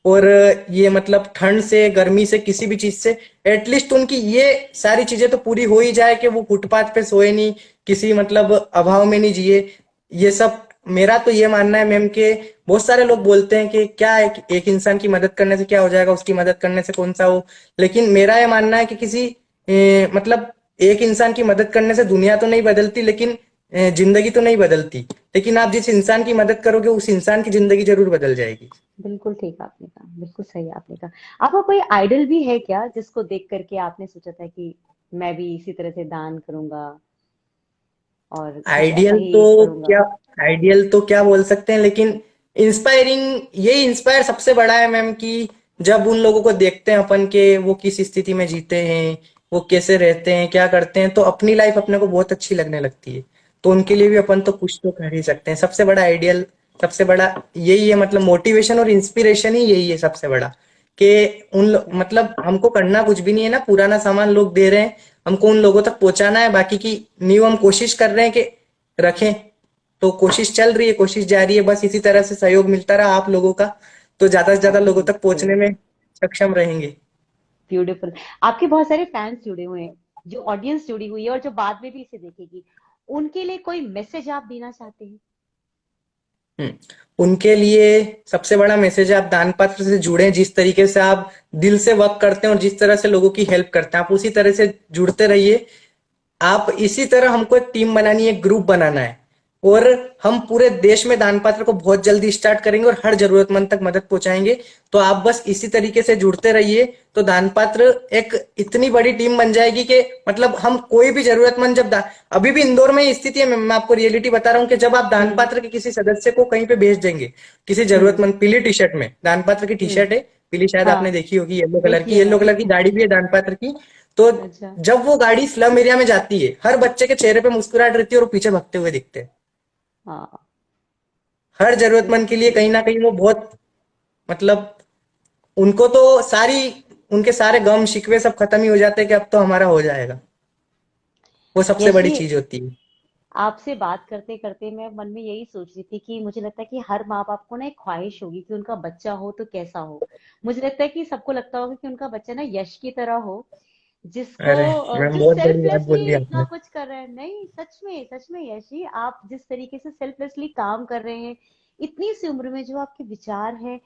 और ये मतलब ठंड से, गर्मी से, किसी भी चीज से। एटलीस्ट उनकी ये सारी चीजें तो पूरी हो ही जाए कि वो फुटपाथ पे सोए नहीं, किसी मतलब अभाव में नहीं जिए। ये सब मेरा तो ये मानना है मैम कि बहुत सारे लोग बोलते हैं कि क्या है कि एक इंसान की मदद करने से क्या हो जाएगा, उसकी मदद करने से कौन सा हो। लेकिन मेरा ये मानना है कि किसी मतलब एक इंसान की मदद करने से दुनिया तो नहीं बदलती, लेकिन जिंदगी तो नहीं बदलती। लेकिन आप जिस इंसान की मदद करोगे उस इंसान की जिंदगी जरूर बदल जाएगी। बिल्कुल ठीक आपने कहा, बिल्कुल सही आपने कहा। आपका कोई आइडल भी है क्या जिसको देख करके आपने सोचा था कि मैं भी इसी तरह से दान करूंगा और कुछ ऐसा आइडियल तो ही करूंगा? क्या, आइडियल तो क्या बोल सकते हैं, लेकिन इंस्पायरिंग, यही इंस्पायर सबसे बड़ा है मैम कि जब उन लोगों को देखते हैं अपन के वो किस स्थिति में जीते हैं, वो कैसे रहते हैं, क्या करते हैं, तो अपनी लाइफ अपने को बहुत अच्छी लगने लगती है। तो उनके लिए भी हाँ। अपन तो कुछ तो कर ही सकते हैं। सबसे बड़ा आइडियल, सबसे बड़ा यही है, मतलब मोटिवेशन और इंस्पिरेशन ही यही है सबसे बड़ा। कि मतलब हमको करना कुछ भी नहीं है ना, पुराना सामान लोग दे रहे हैं, हमको उन लोगों तक पहुंचाना है। बाकी की नींव हम कोशिश कर रहे हैं कि रखें। तो कोशिश चल रही है, कोशिश जारी है, बस इसी तरह से सहयोग मिलता रहा आप लोगों का, तो ज्यादा से ज्यादा लोगों तक पहुंचने बिल्कुल। में सक्षम रहेंगे। ब्यूटीफुल। आपके बहुत सारे फैंस जुड़े हुए हैं, जो ऑडियंस जुड़ी हुई है और जो बाद में भी इसे देखेगी, उनके लिए कोई मैसेज आप देना चाहते हैं? हम्म, उनके लिए सबसे बड़ा मैसेज है, आप दान पात्र से जुड़े। जिस तरीके से आप दिल से वर्क करते हैं और जिस तरह से लोगों की हेल्प करते हैं, आप उसी तरह से जुड़ते रहिए। आप इसी तरह, हमको एक टीम बनानी है, एक ग्रुप बनाना है, और हम पूरे देश में दान पात्र को बहुत जल्दी स्टार्ट करेंगे और हर जरूरतमंद तक मदद पहुंचाएंगे। तो आप बस इसी तरीके से जुड़ते रहिए, तो दान पात्र एक इतनी बड़ी टीम बन जाएगी कि मतलब हम कोई भी जरूरतमंद जब अभी भी इंदौर में ये स्थिति है, मैं आपको रियलिटी बता रहा हूँ कि जब आप दान हम्म। पात्र के किसी सदस्य को कहीं पे भेज देंगे, किसी हम्म। जरूरतमंद, पीली टी शर्ट में, दान पात्र की टी हम्म। शर्ट है पीली, शायद आपने हाँ, देखी होगी, येलो कलर देखिए की, येलो मैंने। कलर की गाड़ी भी है दान पात्र की। तो अच्छा। जब वो गाड़ी स्लम एरिया में जाती है, हर बच्चे के चेहरे पे मुस्कुराहट रहती है और वो पीछे भगते हुए दिखते हैं। हाँ। हर जरूरतमंद के लिए बिल्कुल। कहीं ना कहीं वो बहुत, मतलब उनको तो सारी, उनके सारे गम शिकवे सब खत्म ही हो जाते हैं कि अब तो हमारा हो जाएगा। वो सबसे यश बड़ी जी, चीज होती है। आपसे बात करते करते मैं मन में यही सोच रही थी कि मुझे लगता है कि हर माँ बाप को ना एक ख्वाहिश होगी कि उनका बच्चा हो तो कैसा हो। मुझे लगता है कि सबको लगता होगा कि उनका बच्चा ना यश की तरह हो, जिसको अरे मैम, जो बहुत बड़ी बात सेल्फलेसली बोल दी इतना आपने। कुछ कर रहे हैं। नहीं, सच में यश जी, आप जिस तरीके से सेल्फलेसली काम कर रहे हैं, इतनी सी उम्र में जो आपके विचार हैं,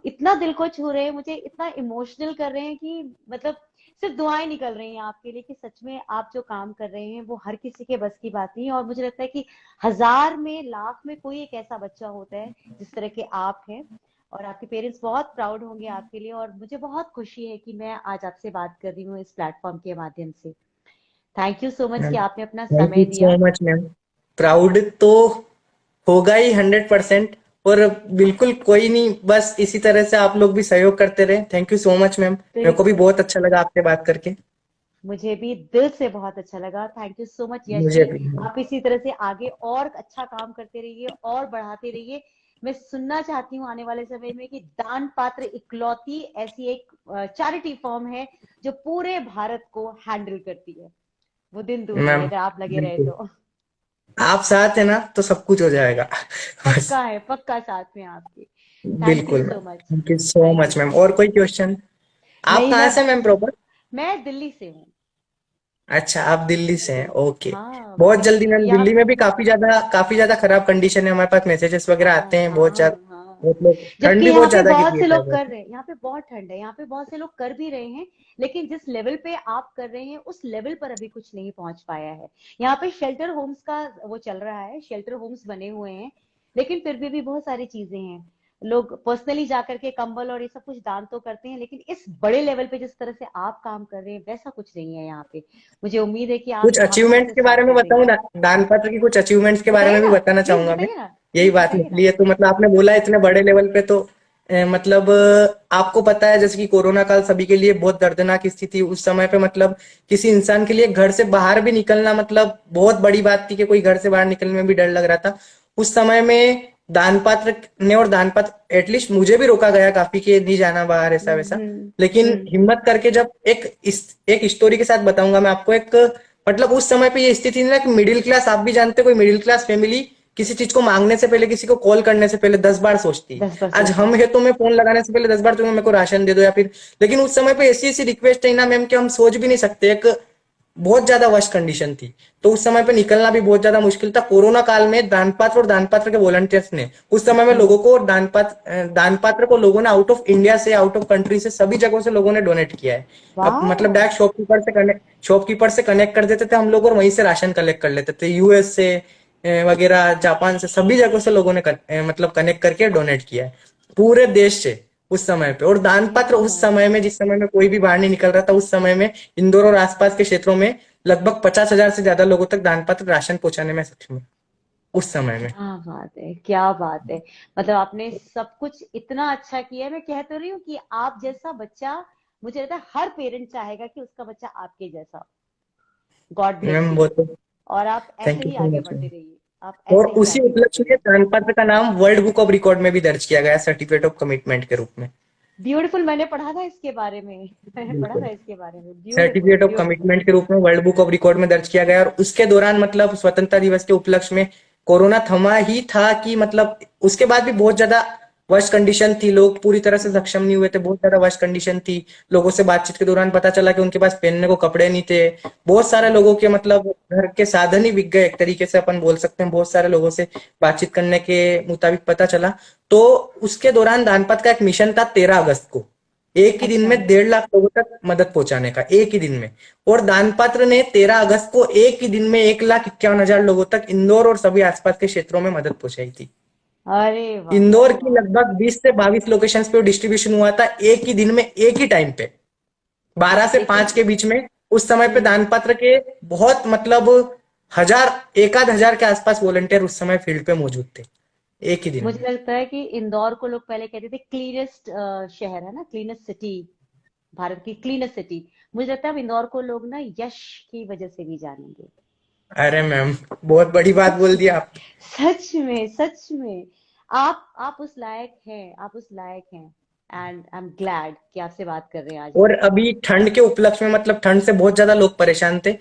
इतना दिल को छू रहे हैं, मुझे इतना इमोशनल कर रहे हैं कि मतलब सिर्फ दुआएं निकल रही हैं आपके लिए कि सच में आप जो काम कर रहे हैं वो हर किसी के बस की बात नहीं है। और मुझे लगता है कि हजार में, लाख में कोई एक ऐसा बच्चा होता है जिस तरह के आप हैं। और आपके पेरेंट्स बहुत प्राउड होंगे आपके लिए, और मुझे बहुत खुशी है कि मैं आज आपसे बात कर रही हूँ इस प्लेटफॉर्म के माध्यम से। Thank you so much ma'am, कि आपने अपना थैंक समय यू दिया। So much ma'am. प्राउड तो होगा ही 100%। और बिल्कुल कोई नहीं, बस इसी तरह से आप लोग भी सहयोग करते रहे। Thank you so much ma'am, मेरे को भी बिल्कुल। बहुत अच्छा लगा आपसे बात करके। मुझे भी दिल से बहुत अच्छा लगा। थैंक यू सो मच यश मुझे जी। भी। आप इसी तरह से आगे और अच्छा काम करते रहिए और बढ़ाते रहिए। मैं सुनना चाहती हूँ आने वाले समय में कि दान पात्र इकलौती ऐसी एक चैरिटी फॉर्म है जो पूरे भारत को हैंडल करती है। वो दिन दूर नहीं है मैम अगर आप लगे रहे बिल्कुल, तो। आप साथ है ना तो सब कुछ हो जाएगा। बस। पक्का है, पक्का साथ में आपके। थैंक यू बिल्कुल so ma'am, much. Thank you so thank you much ma'am. So और मच। कोई क्वेश्चन? आप नहीं, कहाँ से मैम प्रॉपर? मैं दिल्ली से हूँ। अच्छा, आप दिल्ली से हैं, ओके। हाँ, बहुत दिल्ली जल्दी से मैम, यहाँ। दिल्ली में भी काफी ज्यादा खराब कंडीशन है, हमारे पास मैसेजेस वगैरह आते हाँ हैं बहुत हाँ ज्यादा। हाँ। बहुत लोग, ठंड जबकि भी यहाँ बहुत पे ज्यादा बहुत गिरी से है लोग शायद। कर रहे हैं, यहाँ पे बहुत ठंड है, यहाँ पे बहुत से लोग कर भी रहे हैं, लेकिन जिस लेवल पे आप कर रहे हैं उस लेवल पर अभी कुछ नहीं पहुंच पाया है। यहाँ पे शेल्टर होम्स का वो चल रहा है, शेल्टर होम्स बने हुए हैं, लेकिन फिर भी बहुत सारी चीजें हैं। लोग पर्सनली जाकर के कंबल और ये सब कुछ दान तो करते हैं, लेकिन इस बड़े लेवल पे जिस तरह से आप काम कर रहे हैं वैसा कुछ नहीं है यहाँ पे। मुझे उम्मीद है कि आप कुछ यहाँ पे अचीवमेंट्स सबके के बारे साथ में दे बताऊं, देंगे। दान पत्र की कुछ अचीवमेंट्स के बारे बताइए में भी ना, बताना प्लीज चाहूंगा मैं। बताइए ना, यही प्लीज बात बताइए ना। निकली है तो मतलब आपने बोला इतने बड़े लेवल पे तो मतलब आपको पता है जैसे कि कोरोना काल सभी के लिए बहुत दर्दनाक स्थिति, उस समय पे मतलब किसी इंसान के लिए घर से बाहर भी निकलना मतलब बहुत बड़ी बात थी कि कोई घर से बाहर निकलने में भी डर लग रहा था। उस समय में दान पात्र ने, और दान पात्र एटलीस्ट मुझे भी रोका गया काफी कि नहीं जाना बाहर ऐसा वैसा, लेकिन हम्म। हिम्मत करके जब एक स्टोरी के साथ बताऊंगा मैं आपको। एक मतलब उस समय पे ये स्थिति थी ना कि मिडिल क्लास, आप भी जानते हो, कोई मिडिल क्लास फैमिली किसी चीज को मांगने से पहले, किसी को कॉल करने से पहले 10 बार सोचती। 10 बार आज सोचती हम है। है तो मैं फोन लगाने से पहले 10 बार तुम्हें मेरे को राशन दे दो या फिर, लेकिन उस समय पे ऐसी ऐसी रिक्वेस्ट है ना मैम कि हम सोच भी नहीं सकते। एक बहुत ज्यादा वर्स्ट कंडीशन थी, तो उस समय पे निकलना भी बहुत ज्यादा मुश्किल था। कोरोना काल में दान पात्र और दान पात्र के वॉलंटियर्स ने उस समय में हम्म। लोगों को, दान पात्र को लोगों ने आउट ऑफ इंडिया से, आउट ऑफ कंट्री से, सभी जगहों से लोगों ने डोनेट किया है। अब मतलब वाह। डायरेक्ट शॉपकीपर से कनेक्ट कर देते थे हम लोग और वहीं से राशन कलेक्ट कर लेते थे। यूएस से वगैरह, जापान से, सभी जगहों से लोगों ने मतलब कनेक्ट करके डोनेट किया है पूरे देश से उस समय पे। और दान क्या पात्र उस बात समय है। में, जिस समय में कोई भी बाहर नहीं निकल रहा था, उस समय में इंदौर और आसपास के क्षेत्रों में लगभग 50,000 से ज्यादा लोगों तक दान पात्र राशन पहुंचाने में सक्षम है उस समय में। क्या बात है, क्या बात है। मतलब आपने सब कुछ इतना अच्छा किया है। मैं कह तो रही हूँ कि आप जैसा बच्चा, मुझे लगता है हर पेरेंट चाहेगा कि उसका बच्चा आपके जैसा। God bless ma'am you. वो तो, और आप ऐसे थैंक यू ही सो आगे मच। बढ़ते रहिए, आप और ऐसे ही उसी आगे बढ़ते उपलक्ष्य में रहिए। दान पात्र का नाम वर्ल्ड बुक ऑफ रिकॉर्ड में भी दर्ज किया गया, सर्टिफिकेट ऑफ कमिटमेंट के रूप में। ब्यूटीफुल, मैंने पढ़ा था इसके बारे में। मैंने पढ़ा था बिल्कुल, इसके बारे में। Beautiful, certificate of beautiful. Commitment के रूप में वर्ल्ड बुक ऑफ रिकॉर्ड में दर्ज किया गया। और उसके दौरान मतलब स्वतंत्रता दिवस के उपलक्ष्य में कोरोना थमा ही था कि मतलब उसके बाद भी बहुत ज्यादा वर्स्ट कंडीशन थी, लोग पूरी तरह से हम्म। सक्षम नहीं हुए थे, बहुत ज्यादा वर्स्ट कंडीशन थी। लोगों से बातचीत के दौरान पता चला कि उनके पास पहनने को कपड़े नहीं थे। बहुत सारे लोगों के मतलब घर के साधन ही बिक गए, एक तरीके से अपन बोल सकते हैं। बहुत सारे लोगों से बातचीत करने के मुताबिक पता चला। तो उसके दौरान दानपत का एक मिशन था 13 अगस्त को, एक ही दिन अच्छा। में 1.5 लाख लोगों तक मदद पहुंचाने का, एक ही दिन में। और दानपात्र ने 13 अगस्त को एक ही दिन में 1,51,000 लोगों तक इंदौर और सभी आसपास के क्षेत्रों में मदद पहुंचाई थी। अरे वाह, इंदौर की वाह। लगभग 20 से 22 लोकेशन पे डिस्ट्रीब्यूशन हुआ था, एक ही दिन में, एक ही टाइम पे, 12 से 5 लेकिन के बीच में। उस समय पे हम्म, दानपात्र के बहुत मतलब हजार, एक आध हजार के आसपास वॉलंटियर उस समय फील्ड पे मौजूद थे, एक ही दिन मुझे में। लगता है कि इंदौर को लोग पहले कहते थे क्लीनेस्ट शहर है ना, क्लीनेस्ट सिटी, भारत की क्लीनेस्ट सिटी। मुझे लगता है अब इंदौर को लोग ना यश की वजह से भी जानेंगे। अरे मैम, बहुत बड़ी बात सच बोल दी में, आप। सच में, सच में। आप उस लायक हैं, आप उस लायक हैं। एंड आई एम ग्लैड कि आपसे बात कर रहे हैं आज और हम। अभी ठंड के उपलक्ष्य में मतलब ठंड से बहुत ज्यादा लोग परेशान थे।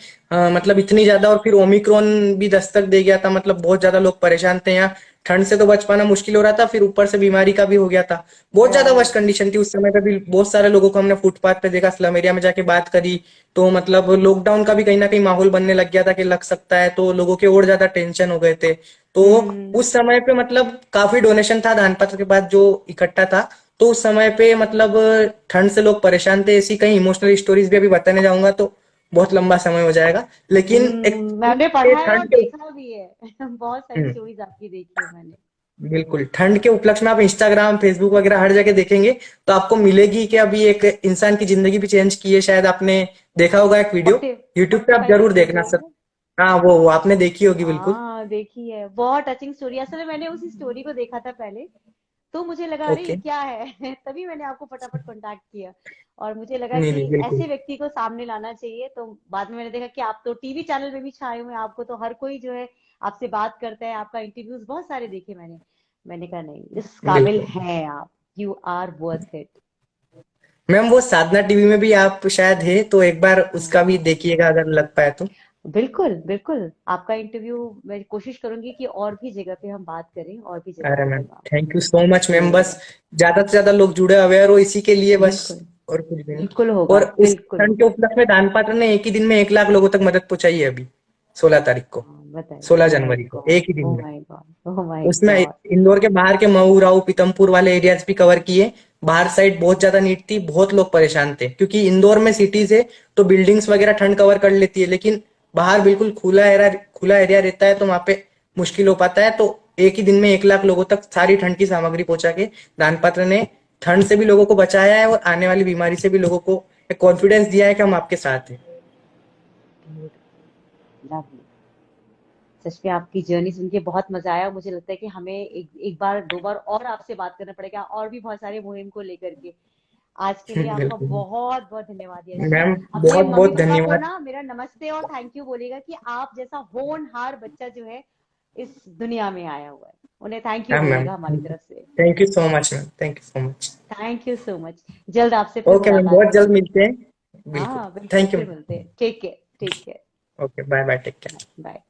मतलब इतनी ज्यादा, और फिर ओमिक्रॉन भी दस्तक दे गया था, मतलब बहुत ज्यादा लोग परेशान थे यहाँ। ठंड से तो बच पाना मुश्किल हो रहा था, फिर ऊपर से बीमारी का भी हो गया था। बहुत ज्यादा वर्स्ट राइट। कंडीशन थी उस समय पे भी। बहुत सारे लोगों को हमने फुटपाथ पे देखा, स्लम एरिया में जाके बात करी, तो मतलब लॉकडाउन का भी कहीं ना कहीं माहौल बनने लग गया था कि लग सकता है, तो लोगों के और ज्यादा टेंशन हो गए थे। तो हम्म। उस समय पे मतलब काफी डोनेशन था दान पत्र के बाद जो इकट्ठा था। तो उस समय पे मतलब ठंड से लोग परेशान थे। ऐसी कई इमोशनल स्टोरीज भी अभी बताने जाऊंगा तो बहुत लंबा समय हो जाएगा, लेकिन एक मैंने पढ़ा है और ठंड के, देखा भी है। बहुत सारी हम्म, स्टोरीज आपकी देखी है मैंने। बिल्कुल ठंड के उपलक्ष्य में आप इंस्टाग्राम, फेसबुक वगैरह हर जगह देखेंगे तो आपको मिलेगी कि अभी एक इंसान की जिंदगी भी चेंज की है। शायद आपने देखा होगा एक वीडियो, 40 यूट्यूब पे आप 45 जरूर डेज देखना वाली सर। ना। हाँ, वो आपने देखी होगी बिल्कुल। हाँ, देखी है, बहुत टचिंग स्टोरी। असल में मैंने उसी स्टोरी को देखा था पहले, तो मुझे लगा अरे ये ओके। क्या है। तभी मैंने आपको फटाफट कांटेक्ट किया। और मुझे लगा नहीं कि नहीं, बिल्कुल ऐसे व्यक्ति को सामने लाना चाहिए। तो बाद में मैंने देखा कि आप तो टीवी चैनल में भी छाए हुए हैं, आपको तो हर कोई जो है आपसे बात करता है, आपका इंटरव्यूज बहुत सारे देखे मैंने। मैंने कहा नहीं, इस काबिल बिल्कुल। हैं आप। You are worth it. Ma'am वो साधना टीवी में भी आप शायद है, तो एक बार उसका भी हाँ, देखिएगा अगर लग पाए तो। बिल्कुल, बिल्कुल। आपका इंटरव्यू मैं कोशिश करूंगी कि और भी जगह पे हम बात करें, और भी जगह अरे पे मैम, हम thank you so much ma'am. बस तो ज्यादा से ज्यादा लोग जुड़े, अवेयर हो इसी के लिए बस, बिल्कुल, और कुछ भी नहीं। बिल्कुल होगा, और उस बिल्कुल ठंड के होगा। उपलक्ष्य में दान पात्र ने एक ही दिन में 1 लाख लोगों तक मदद पहुंचाई है अभी, 16 तारीख को। हाँ, बताइए। 16 ओ माय जनवरी को, गॉड, एक ही दिन ओ में। माय गॉड, ओ माय उसमें गॉड। इंदौर के बाहर के मऊ, राऊ, पीतमपुर वाले एरियाज भी कवर किए। बाहर साइड बहुत ज्यादा नीट थी, बहुत लोग परेशान थे, क्योंकि इंदौर में सिटीज है तो बिल्डिंग्स वगैरह ठंड कवर कर लेती है, लेकिन बाहर बिल्कुल खुला एरिया रहता है तो वहां पे मुश्किल हो पाता है। तो एक ही दिन में 1 लाख लोगों तक सारी ठंड की सामग्री पहुंचा के दानपत्र ने ठंड से भी लोगों को बचाया है और आने वाली बीमारी से भी लोगों को एक कॉन्फिडेंस दिया है कि हम आपके साथ हैं। Beautiful, lovely. सच में आपकी जर्नी सुन के बहुत मजा आया। मुझे लगता है कि हमें एक बार दो बार और आपसे बात करना पड़ेगा, और भी बहुत सारे मुहिम को लेकर के। आज के लिए आपका बिल्कुल बहुत बहुत धन्यवाद यश जी। मैम, अपने बहुत मम्मी बहुत पापा को धन्यवाद। ना मेरा नमस्ते और थैंक यू बोलिएगा कि आप जैसा होनहार बच्चा जो है इस दुनिया में आया हुआ है। उन्हें थैंक यू हाँ मैम, बोलिएगा हमारी तरफ से। Thank you so much ma'am, thank you so much. Thank you so much. जल्द आपसे फिर ओके मैम, मुलाकात बहुत जल्द होगी। मिलते हैं। बिल्कुल। हाँ बिल्कुल, थैंक यू फिर मैम। मिलते हैं। Take care, take care. Okay, bye bye, take care. Bye.